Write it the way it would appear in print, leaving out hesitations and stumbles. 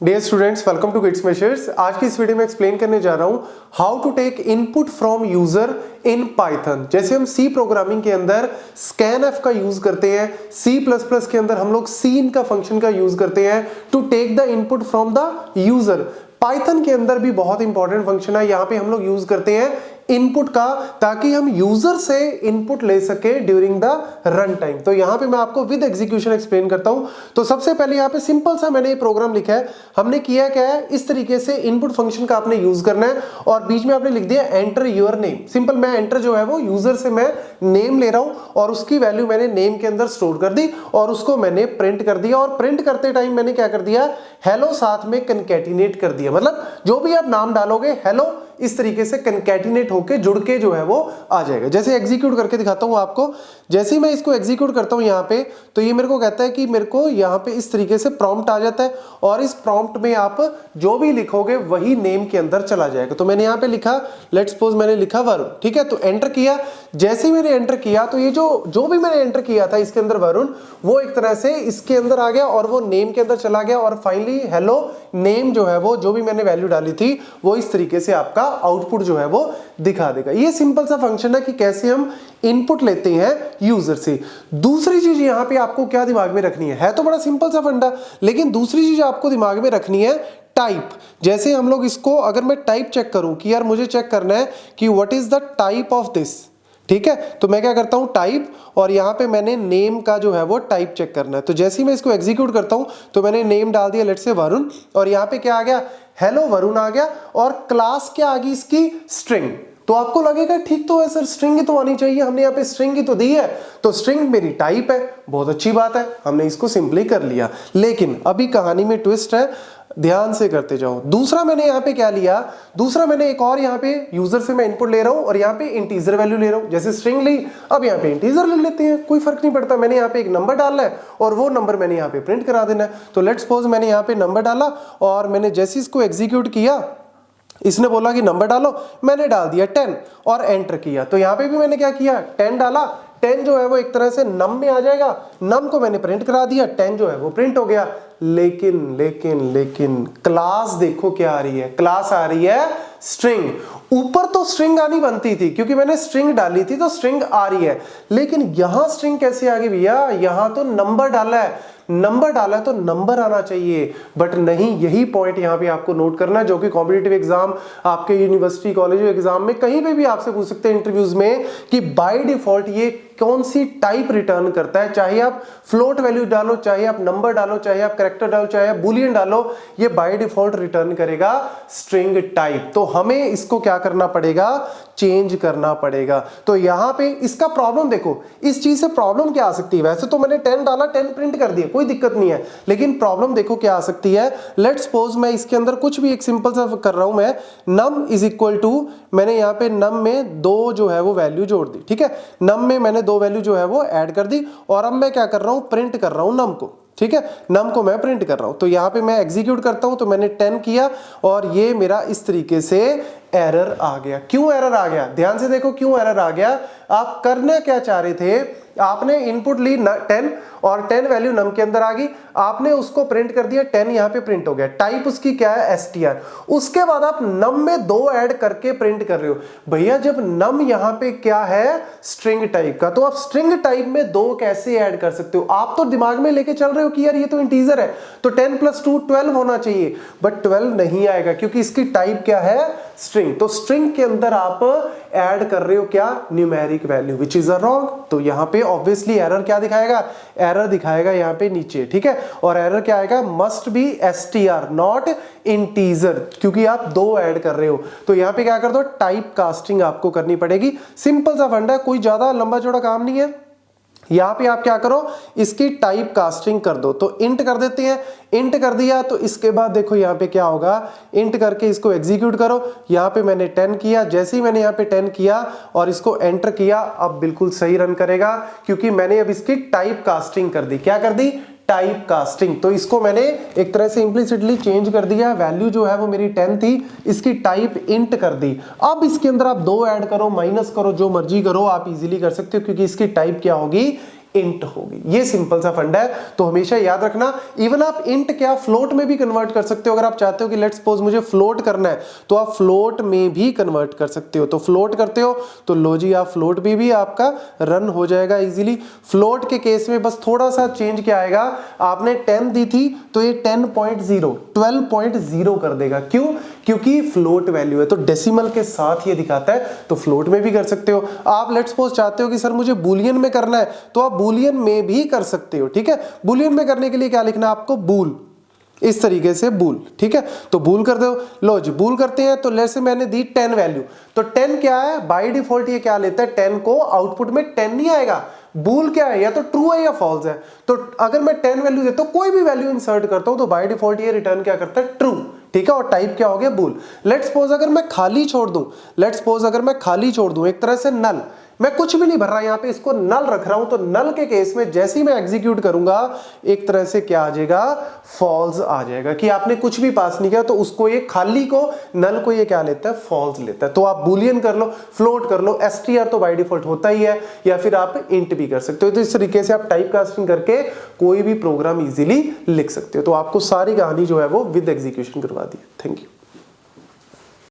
Dear students, welcome to kids measures. आज की इस वीडियो में एक्सप्लेन करने जा रहा हूं how to take input from user in Python. जैसे हम सी प्रोग्रामिंग के अंदर स्कैनएफ का यूज करते हैं, सी प्लस प्लस के अंदर हम लोग सीन का फंक्शन का यूज करते हैं to take the input from the user. Python के अंदर भी बहुत इंपॉर्टेंट फंक्शन है, यहां पे हम लोग यूज करते हैं इनपुट का, ताकि हम यूजर से इनपुट ले सके ड्यूरिंग द रन टाइम। तो यहां पे मैं आपको विद एग्जीक्यूशन एक्सप्लेन करता हूं। तो सबसे पहले यहां पे सिंपल सा मैंने ये प्रोग्राम लिखा है। हमने किया क्या है, इस तरीके से इनपुट फंक्शन का आपने यूज करना है और बीच में आपने लिख दिया एंटर योर नेम। सिंपल, मैं एंटर जो है वो यूजर से मैं नेम ले रहा हूं और उसकी वैल्यू मैंने नेम के अंदर स्टोर कर दी और उसको मैंने प्रिंट कर दिया। और प्रिंट करते टाइम मैंने क्या कर दिया, हेलो साथ में कनकैटिनेट कर दिया। मतलब जो भी आप नाम डालोगे हेलो इस तरीके से कनकैटिनेट होके जुड़ के जो है वो आ जाएगा। जैसे एग्जीक्यूट करके दिखाता हूं आपको। जैसे ही मैं इसको एग्जीक्यूट करता हूं यहां पे, तो ये मेरे को कहता है कि मेरे को यहां पे इस तरीके से प्रॉम्प्ट आ जाता है और इस प्रॉम्प्ट में आप जो भी लिखोगे वही नेम के अंदर चला जाएगा। तो मैंने यहां पे लिखा, लेट्स सपोज मैंने लिखा वरुण, ठीक है। तो एंटर किया। जैसे ही मैंने एंटर किया तो ये जो भी मैंने एंटर किया था इसके अंदर वरुण, वो एक तरह से इसके अंदर आ गया और वो नेम के अंदर चला गया और फाइनली हेलो नेम जो है वो जो भी मैंने वैल्यू डाली थी वो इस तरीके से आपका आउटपुट जो है वो दिखा देगा। ये सिंपल सा फंक्शन है कि कैसे हम इनपुट लेते हैं यूजर से। दूसरी चीज यहां पे आपको क्या दिमाग में रखनी है तो बड़ा सिंपल सा फंडा, लेकिन दूसरी चीज आपको दिमाग में रखनी है टाइप। जैसे हम लोग इसको, अगर मैं टाइप चेक करूं कि यार मुझे चेक करना है कि what is the type of this, ठीक है। तो मैं क्या करता हूं टाइप, और यहां पे मैंने नेम का जो है वो टाइप चेक करना है। तो जैसे ही मैं इसको एग्जीक्यूट करता हूं तो मैंने नेम डाल दिया, लेट्स से वरुण, और यहां पे क्या आ गया, हेलो वरुण आ गया। और क्लास क्या आ गई इसकी, स्ट्रिंग। तो आपको लगेगा ठीक तो है सर, स्ट्रिंग ही तो आनी चाहिए, हमने यहाँ पे स्ट्रिंग ही तो दी है। तो स्ट्रिंग मेरी टाइप है, बहुत अच्छी बात है, हमने इसको सिंपली कर लिया। लेकिन अभी कहानी में ट्विस्ट है, ध्यान से करते जाओ। दूसरा मैंने यहाँ पे क्या लिया, दूसरा मैंने एक और यहाँ पे यूजर से मैं इनपुट ले रहा हूँ और यहाँ पे इंटीजर वैल्यू ले रहा हूँ। जैसे स्ट्रिंग ली, अब यहाँ पे इंटीजर ले लेते हैं, कोई फर्क नहीं पड़ता। मैंने यहाँ पे एक नंबर डालना है और वो नंबर मैंने यहाँ पे प्रिंट करा देना है। तो लेट्स सपोज मैंने यहाँ पे नंबर डाला और मैंने जैसे इसको एग्जीक्यूट किया, इसने बोला कि नंबर डालो, मैंने डाल दिया 10 और एंटर किया। तो यहां पे भी मैंने क्या किया, 10 डाला। 10 जो है वो एक तरह से नम में आ जाएगा, नम को मैंने प्रिंट करा दिया, 10 जो है वो प्रिंट हो गया। लेकिन लेकिन लेकिन क्लास देखो क्या आ रही है, क्लास आ रही है स्ट्रिंग। ऊपर तो स्ट्रिंग आनी बनती थी क्योंकि मैंने स्ट्रिंग डाली थी, तो स्ट्रिंग आ रही है। लेकिन यहां स्ट्रिंग कैसे आ गई भैया, यहां तो नंबर डाला है, नंबर डाला है तो नंबर आना चाहिए, बट नहीं। यही पॉइंट यहां पे आपको नोट करना है, जो कि कॉम्पिटिटिव एग्जाम, आपके यूनिवर्सिटी कॉलेज एग्जाम में कहीं पे भी आपसे पूछ सकते हैं इंटरव्यूज में कि बाय डिफॉल्ट ये कौन सी टाइप रिटर्न करता है। चाहे आप फ्लोट वैल्यू डालो, चाहे आप नंबर डालो, चाहे आप कैरेक्टर डालो, चाहे आप बुलियन डालो, ये बाय डिफॉल्ट रिटर्न करेगा स्ट्रिंग टाइप। तो हमें इसको क्या करना पड़ेगा, चेंज करना पड़ेगा। तो यहां पे इसका प्रॉब्लम देखो, इस चीज से प्रॉब्लम क्या आ सकती है। वैसे तो मैंने 10 डाला, 10 प्रिंट कर दिया, कोई दिक्कत नहीं है, लेकिन प्रॉब्लम देखो क्या आ सकती है। लेट्स सपोज मैं इसके अंदर कुछ भी एक सिंपल सा कर रहा हूं, मैं नम इज इक्वल टू, मैंने यहां पे नम में 2 जो है वो वैल्यू जोड़ दी, ठीक है। नम में मैंने 2 वैल्यू जो है वो ऐड कर दी और अब मैं क्या कर रहा हूं, प्रिंट कर रहा हूं नम को, ठीक है। नम को मैं प्रिंट कर रहा हूं। तो यहां पे मैं एग्जीक्यूट करता हूं, तो मैंने 10 किया और ये मेरा इस तरीके से एरर आ गया। क्यों एरर आ गया, ध्यान से देखो क्यों एरर आ गया। आप करना क्या चाह रहे थे, आपने इनपुट ली 10 और 10 वैल्यू नम के अंदर आ गई, आपने उसको प्रिंट कर दिया, 10 यहां पे प्रिंट हो गया। टाइप उसकी क्या है, str। उसके बाद आप नम में 2 ऐड करके प्रिंट कर रहे हो। भैया जब नम यहां पे क्या है, स्ट्रिंग टाइप का, तो आप स्ट्रिंग टाइप में 2 कैसे ऐड कर सकते हो। आप तो दिमाग में लेके चल रहे हो कि यार ये तो इंटीजर है, तो 10 + 2 12 होना चाहिए, बट 12 नहीं आएगा क्योंकि इसकी टाइप क्या है, स्ट्रिंग। तो स्ट्रिंग के अंदर आप ऐड कर रहे हो क्या, numeric value, which is a wrong. तो यहां पे ऑब्वियसली एरर क्या दिखाएगा, एरर दिखाएगा यहां पे नीचे, ठीक है। और एरर क्या आएगा, must be str not integer, क्योंकि आप 2 ऐड कर रहे हो। तो यहां पे क्या कर दो, टाइप कास्टिंग आपको करनी पड़ेगी। सिंपल सा फंडा है, कोई ज्यादा लंबा चौड़ा काम नहीं है। यहां पे आप क्या करो, इसकी टाइप कास्टिंग कर दो। तो इंट कर देते हैं, इंट कर दिया तो इसके बाद देखो यहां पे क्या होगा, इंट करके इसको एग्जीक्यूट करो। यहां पे मैंने 10 किया, जैसे ही मैंने यहां पे 10 किया और इसको एंटर किया, अब बिल्कुल सही रन करेगा क्योंकि मैंने अब इसकी टाइप कास्टिंग कर दी। क्या कर दी, टाइप कास्टिंग। तो इसको मैंने एक तरह से इंप्लिसिटली चेंज कर दिया। वैल्यू जो है वो मेरी 10 थी, इसकी टाइप इंट कर दी। अब इसके अंदर आप 2 ऐड करो, माइनस करो, जो मर्जी करो, आप इजीली कर सकते हो क्योंकि इसकी टाइप क्या होगी, इंट होगी। ये सिंपल सा फंडा है, तो हमेशा याद रखना। इवन आप इंट क्या फ्लोट में भी कन्वर्ट कर सकते हो। अगर आप चाहते हो कि लेट्स सपोज मुझे फ्लोट करना है तो आप फ्लोट में भी कन्वर्ट कर सकते हो। तो फ्लोट करते हो तो लो जी आप फ्लोट में भी आपका रन हो जाएगा इजीली। फ्लोट के केस में बस थोड़ा सा चेंज क्या आएगा, आपने 10 दी थी तो ये 10.0 12.0 कर देगा। क्यों? क्योंकि फ्लोट वैल्यू है तो डेसिमल के साथ ये दिखाता है, तो फ्लोट में भी कर सकते हो। आप लेट्स सपोज चाहते हो कि सर मुझे बूलियन में करना है तो आप बूलियन में भी कर सकते हो। ठीक है, बूलियन में करने के लिए क्या लिखना है आपको, बूल, इस तरीके से बूल। ठीक है, तो बूल कर दो। लो जी बूल करते हैं तो जैसे मैंने दी 10 वैल्यू, तो 10 क्या है, बाय डिफॉल्ट ये क्या लेता है, 10 को आउटपुट में 10 नहीं आएगा। बूल क्या है, या तो ट्रू है या फॉल्स है। तो अगर मैं 10 वैल्यू देता हूं, कोई भी वैल्यू इंसर्ट करता हूं, तो बाय डिफॉल्ट ये रिटर्न क्या करता है, ट्रू। ठीक है, और टाइप क्या हो गया, बूल। लेट्स सपोज अगर मैं खाली छोड़ दूं, लेट्स सपोज अगर मैं खाली छोड़ दूं, एक तरह से नल, मैं कुछ भी नहीं भर रहा, यहां पे इसको नल रख रहा हूं, तो नल के केस में जैसे ही मैं एग्जीक्यूट करूंगा एक तरह से क्या आ जाएगा, फॉल्स आ जाएगा, कि आपने कुछ भी पास नहीं किया। तो उसको ये खाली को, नल को ये क्या लेता है, फॉल्स लेता है। तो आप बूलियन कर लो, फ्लोट कर लो, str तो बाय डिफॉल्ट होता ही है, या फिर आप इंट भी कर सकते हो। तो इस तरीके से आप टाइप कास्टिंग करके कोई भी प्रोग्राम इजीली लिख सकते हो। तो आपको सारी कहानी जो है वो विद एग्जीक्यूशन करवा दी। Thank you.